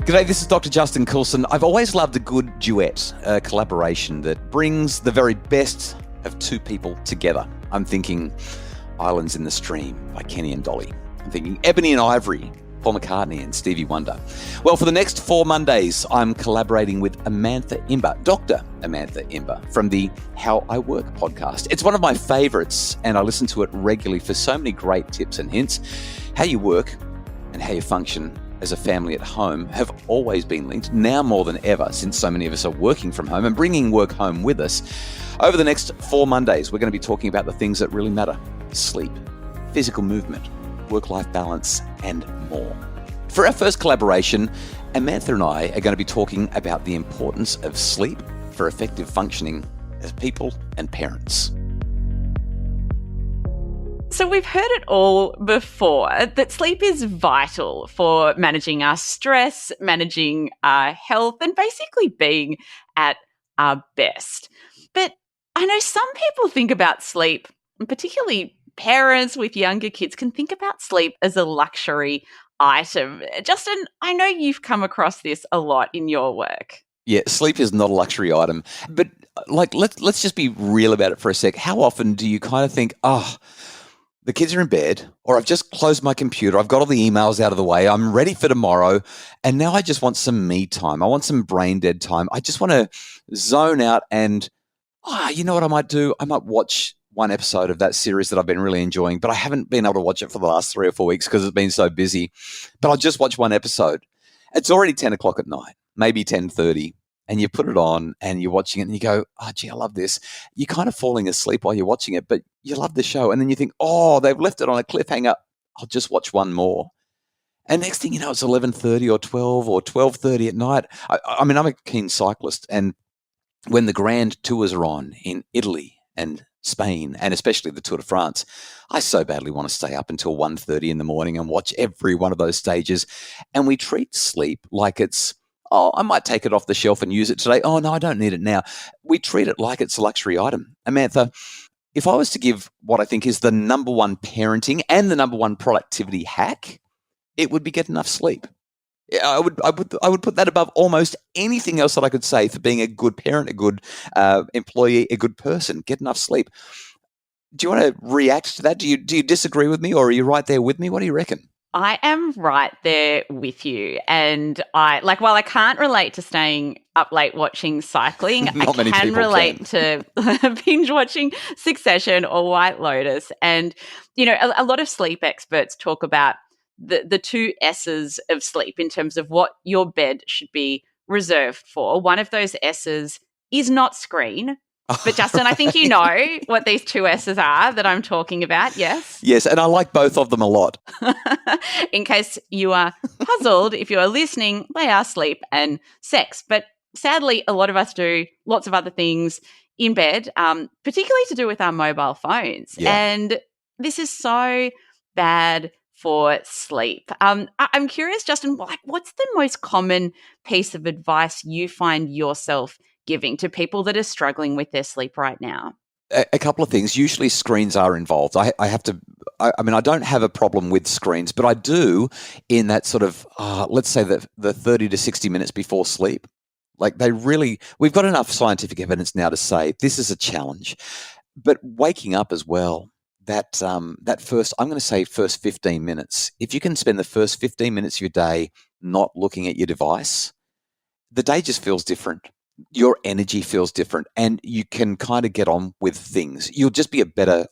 G'day, this is Dr. Justin Coulson. I've always loved a good duet, a collaboration that brings the very best of two people together. I'm thinking Islands in the Stream by Kenny and Dolly. I'm thinking Ebony and Ivory, Paul McCartney and Stevie Wonder. Well, for the next 4 Mondays, I'm collaborating with Amantha Imber, Dr. Amantha Imber, from the How I Work podcast. It's one of my favourites, and I listen to it regularly for so many great tips and hints. How you work and how you function as a family at home have always been linked, now more than ever, since so many of us are working from home and bringing work home with us. Over the next 4 Mondays, we're going to be talking about the things that really matter: sleep, physical movement, work-life balance, and more. For our first collaboration, Amantha and I are going to be talking about the importance of sleep for effective functioning as people and parents. So we've heard it all before, that sleep is vital for managing our stress, managing our health, and basically being at our best. But I know some people think about sleep, and particularly parents with younger kids can think about sleep as a luxury item. Justin, I know you've come across this a lot in your work. Yeah, sleep is not a luxury item. But let's just be real about it for a sec. How often do you kind of think, the kids are in bed, or I've just closed my computer, I've got all the emails out of the way, I'm ready for tomorrow, and now I just want some me time. I want some brain dead time. I just want to zone out and, you know what I might do? I might watch one episode of that series that I've been really enjoying, but I haven't been able to watch it for the last 3 or 4 weeks because it's been so busy. But I'll just watch one episode. It's already 10 o'clock at night, maybe 10:30. And you put it on and you're watching it and you go, gee, I love this. You're kind of falling asleep while you're watching it, but you love the show. And then you think, they've left it on a cliffhanger. I'll just watch one more. And next thing you know, it's 11:30 or 12 or 12:30 at night. I mean, I'm a keen cyclist. And when the grand tours are on in Italy and Spain, and especially the Tour de France, I so badly want to stay up until 1:30 in the morning and watch every one of those stages. And we treat sleep like it's, I might take it off the shelf and use it today. Oh, no, I don't need it now. We treat it like it's a luxury item. Amantha, if I was to give what I think is the number one parenting and the number one productivity hack, it would be get enough sleep. I would put that above almost anything else that I could say for being a good parent, a good employee, a good person. Get enough sleep. Do you want to react to that? Do you disagree with me, or are you right there with me? What do you reckon? I am right there with you. And while I can't relate to staying up late watching cycling, I can relate to binge watching Succession or White Lotus. And, a lot of sleep experts talk about the 2 S's of sleep in terms of what your bed should be reserved for. One of those S's is not screen. But Justin, I think you know what these 2 S's are that I'm talking about, yes? Yes, and I like both of them a lot. In case you are puzzled, if you are listening, they are sleep and sex. But sadly, a lot of us do lots of other things in bed, particularly to do with our mobile phones. Yeah. And this is so bad for sleep. I'm curious, Justin, what's the most common piece of advice you find yourself giving to people that are struggling with their sleep right now? A couple of things. Usually screens are involved. I don't have a problem with screens, but I do in that sort of, let's say the 30 to 60 minutes before sleep. We've got enough scientific evidence now to say this is a challenge. But waking up as well, that first 15 minutes, if you can spend the first 15 minutes of your day not looking at your device, the day just feels different. Your energy feels different, and you can kind of get on with things. You'll just be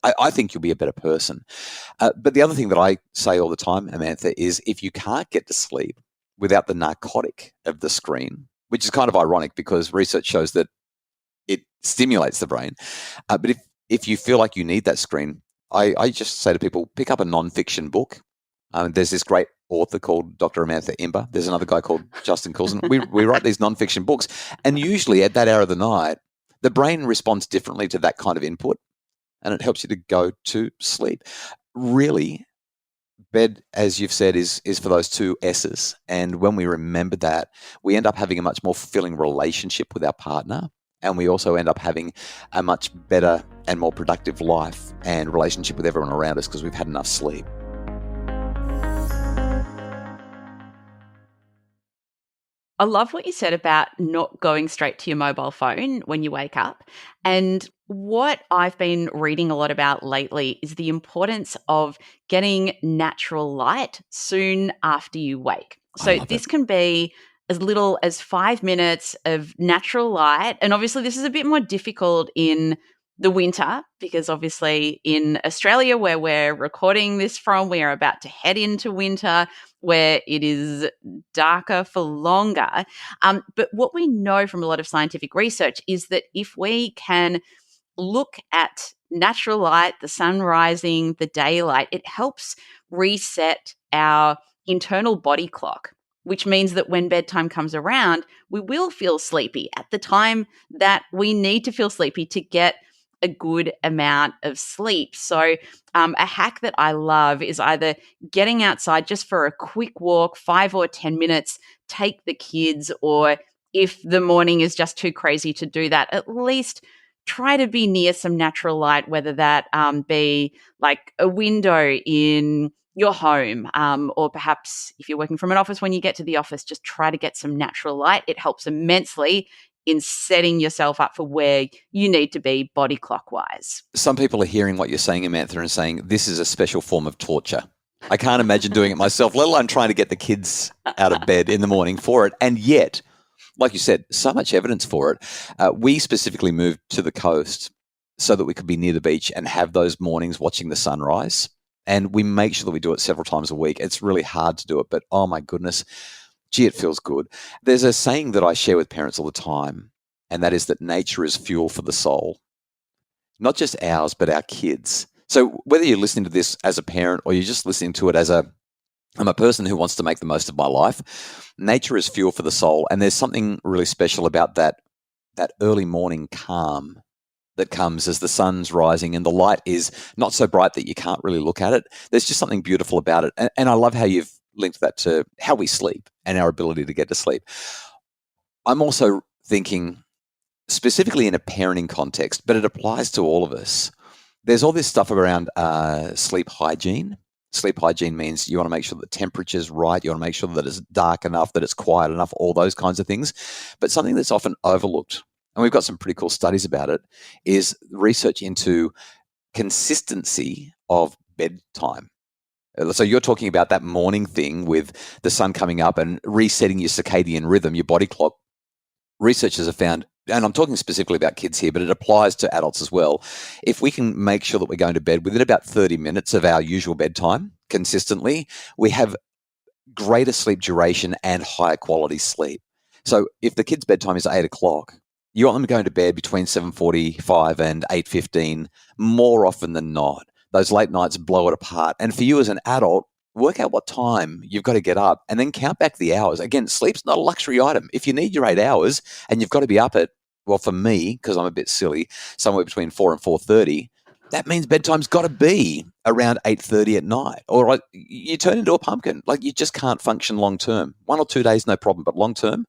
I think you'll be a better person. But the other thing that I say all the time, Amantha, is if you can't get to sleep without the narcotic of the screen, which is kind of ironic because research shows that it stimulates the brain. But if you feel like you need that screen, I just say to people, pick up a non-fiction book. There's this great author called Dr. Amantha Imber. There's another guy called Justin Coulson. We write these non-fiction books, and usually at that hour of the night, the brain responds differently to that kind of input, and it helps you to go to sleep. Really, bed, as you've said, is for those 2 S's, and when we remember that, we end up having a much more fulfilling relationship with our partner, and we also end up having a much better and more productive life and relationship with everyone around us because we've had enough sleep. I love what you said about not going straight to your mobile phone when you wake up. And what I've been reading a lot about lately is the importance of getting natural light soon after you wake. I So love it. this can be as little as 5 minutes of natural light. And obviously, this is a bit more difficult in the winter because obviously in Australia, where we're recording this from, we are about to head into winter where it is darker for longer. But what we know from a lot of scientific research is that if we can look at natural light, the sun rising, the daylight, it helps reset our internal body clock, which means that when bedtime comes around, we will feel sleepy at the time that we need to feel sleepy to get a good amount of sleep. So, a hack that I love is either getting outside just for a quick walk, 5 or 10 minutes, take the kids, or if the morning is just too crazy to do that, at least try to be near some natural light, whether that be like a window in your home, or perhaps if you're working from an office, when you get to the office, just try to get some natural light. It helps immensely in setting yourself up for where you need to be body clockwise. Some people are hearing what you're saying, Amantha, and saying this is a special form of torture. I can't imagine doing it myself, let alone trying to get the kids out of bed in the morning for it. And yet, like you said, so much evidence for it. We specifically moved to the coast so that we could be near the beach and have those mornings watching the sunrise. And we make sure that we do it several times a week. It's really hard to do it, but oh my goodness, gee, it feels good. There's a saying that I share with parents all the time, and that is that nature is fuel for the soul, not just ours, but our kids. So whether you're listening to this as a parent or you're just listening to it as I'm a person who wants to make the most of my life, nature is fuel for the soul. And there's something really special about that early morning calm that comes as the sun's rising and the light is not so bright that you can't really look at it. There's just something beautiful about it. And I love how you've linked that to how we sleep and our ability to get to sleep. I'm also thinking specifically in a parenting context, but it applies to all of us. There's all this stuff around sleep hygiene. Sleep hygiene means you want to make sure the temperature's right. You want to make sure that it's dark enough, that it's quiet enough, all those kinds of things. But something that's often overlooked, and we've got some pretty cool studies about it, is research into consistency of bedtime. So you're talking about that morning thing with the sun coming up and resetting your circadian rhythm, your body clock. Researchers have found, and I'm talking specifically about kids here, but it applies to adults as well. If we can make sure that we're going to bed within about 30 minutes of our usual bedtime consistently, we have greater sleep duration and higher quality sleep. So if the kid's bedtime is 8 o'clock, you want them going to bed between 7:45 and 8:15 more often than not. Those late nights blow it apart. And for you as an adult, work out what time you've got to get up and then count back the hours. Again, sleep's not a luxury item. If you need your 8 hours and you've got to be up at, well, for me, because I'm a bit silly, somewhere between 4 and 4:30, that means bedtime's got to be around 8:30 at night. Or like, you turn into a pumpkin. Like, you just can't function long term. 1 or 2 days, no problem. But long term,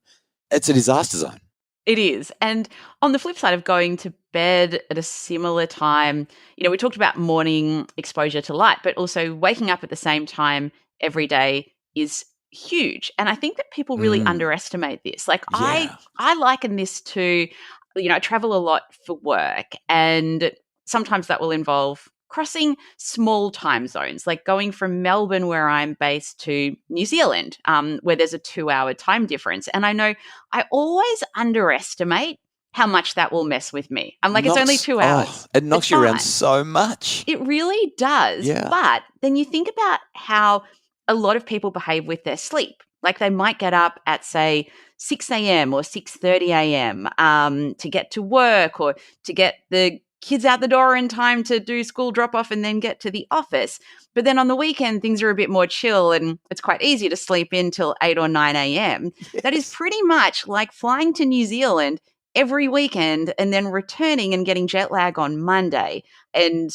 it's a disaster zone. It is. And on the flip side of going to bed at a similar time, we talked about morning exposure to light, but also waking up at the same time every day is huge. And I think that people really underestimate this. Like, Yeah. I liken this to, I travel a lot for work, and sometimes that will involve crossing small time zones, like going from Melbourne, where I'm based, to New Zealand, where there's a 2-hour time difference. And I know I always underestimate how much that will mess with me. I'm like, it's only 2 hours. It knocks you around so much. It really does. Yeah. But then you think about how a lot of people behave with their sleep. Like, they might get up at, say, 6 a.m. or 6:30 a.m. To get to work or to get the kids out the door in time to do school drop-off and then get to the office. But then on the weekend, things are a bit more chill and it's quite easy to sleep in till 8 or 9 a.m. Yes. That is pretty much like flying to New Zealand every weekend and then returning and getting jet lag on Monday. And,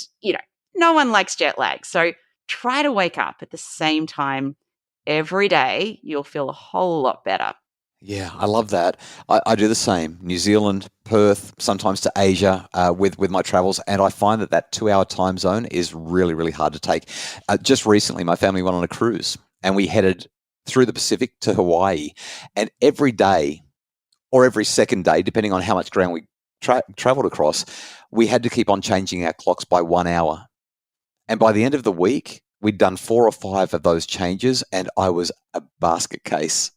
no one likes jet lag. So try to wake up at the same time every day. You'll feel a whole lot better. Yeah, I love that. I do the same. New Zealand, Perth, sometimes to Asia with my travels, and I find that 2-hour time zone is really, really hard to take. Just recently, my family went on a cruise, and we headed through the Pacific to Hawaii. And every day or every second day, depending on how much ground we traveled across, we had to keep on changing our clocks by 1 hour. And by the end of the week, we'd done 4 or 5 of those changes, and I was a basket case.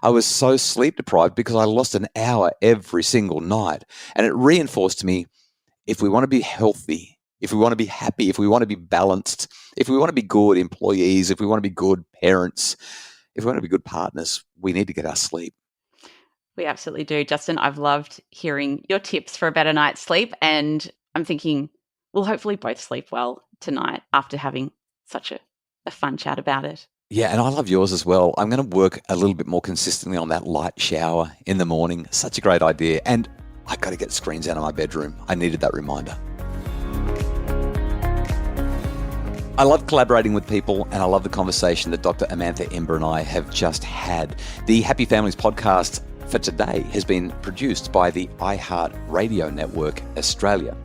I was so sleep deprived because I lost an hour every single night. And it reinforced me, if we want to be healthy, if we want to be happy, if we want to be balanced, if we want to be good employees, if we want to be good parents, if we want to be good partners, we need to get our sleep. We absolutely do. Justin, I've loved hearing your tips for a better night's sleep. And I'm thinking we'll hopefully both sleep well tonight after having such a fun chat about it. Yeah, and I love yours as well. I'm going to work a little bit more consistently on that light shower in the morning. Such a great idea. And I got to get screens out of my bedroom. I needed that reminder. I love collaborating with people, and I love the conversation that Dr. Amantha Ember and I have just had. The Happy Families podcast for today has been produced by the iHeart Radio Network Australia.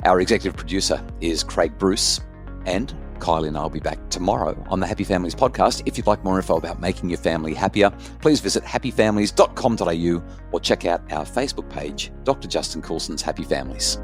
Our executive producer is Craig Bruce, and Kylie and I will be back tomorrow on the Happy Families podcast. If you'd like more info about making your family happier, please visit happyfamilies.com.au or check out our Facebook page, Dr. Justin Coulson's Happy Families.